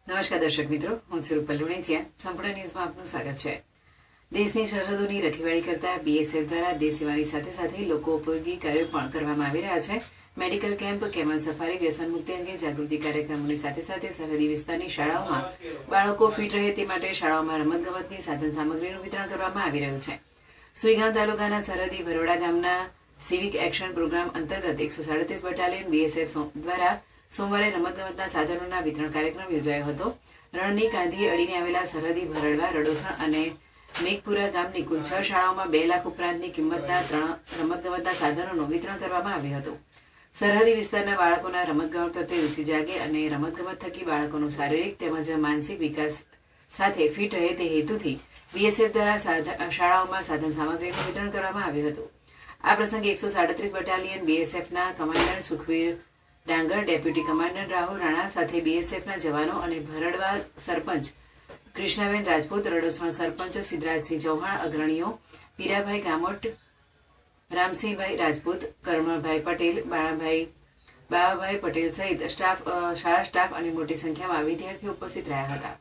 નમસ્કાર દર્શક મિત્રો, હું છું રૂપલ લુણેચિયા. સંપૂર્ણ ન્યૂઝમાં આપનું સ્વાગત છે. દેશની સરહદોની રખેવાળી કરતા બીએસએફ દ્વારા દેશ સેવાની સાથે સાથે લોકો ઉપયોગી કાર્યો પણ કરવામાં આવી રહ્યા છે. મેડિકલ કેમ્પ, કેમલ સફારી, વ્યસન મુક્તિ અંગે જાગૃતિ કાર્યક્રમોની સાથે સાથે સરહદી વિસ્તારની શાળાઓમાં બાળકો ફિટ રહે તે માટે શાળાઓમાં રમતગમતની સાધન સામગ્રીનું વિતરણ કરવામાં આવી રહ્યું છે. સુઈગામ તાલુકાના સરહદી ભરોડા ગામના સિવિક એક્શન પ્રોગ્રામ અંતર્ગત 137 બટાલિયન બીએસએફ દ્વારા સોમવારે રમતગમતના સાધનોના વિતરણ કાર્યક્રમ યોજાયો હતો. રણની કાંધી અડીને આવેલા સરહદી ભરડવા, રડોસણ અને મેઘપુરા ગામની કુલ 6 શાળાઓમાં 2 લાખ ઉપરાંતની કિંમતના 3 રમતગમતના સાધનોનું વિતરણ કરવામાં આવ્યું હતું. સરહદી વિસ્તારના બાળકોના રમતગમત પ્રત્યે રુચિ જાગે અને રમતગમત થકી બાળકોનો શારીરિક તેમજ માનસિક વિકાસ સાથે ફિટ રહે તે હેતુથી બીએસએફ દ્વારા શાળાઓમાં સાધન સામગ્રીનું વિતરણ કરવામાં આવ્યું હતું. આ પ્રસંગે 137 બટાલિયન બીએસએફના કમાન્ડર સુખવીર ડાંગર, ડેપ્યુટી કમાન્ડર રાહુલ રાણા સાથે બીએસએફના જવાનો અને ભરડવા સરપંચ કૃષ્ણાબેન રાજપૂત, રડોસણ સરપંચ સિદ્ધરાજસિંહ ચૌહાણ, અગ્રણીઓ પીરાભાઈ ગામોટ, રામસિંહભાઈ રાજપૂત, કરમણભાઈ પટેલ, બાવાભાઈ પટેલ સહિત શાળા સ્ટાફ અને મોટી સંખ્યામાં વિદ્યાર્થીઓ ઉપસ્થિત રહ્યા હતા.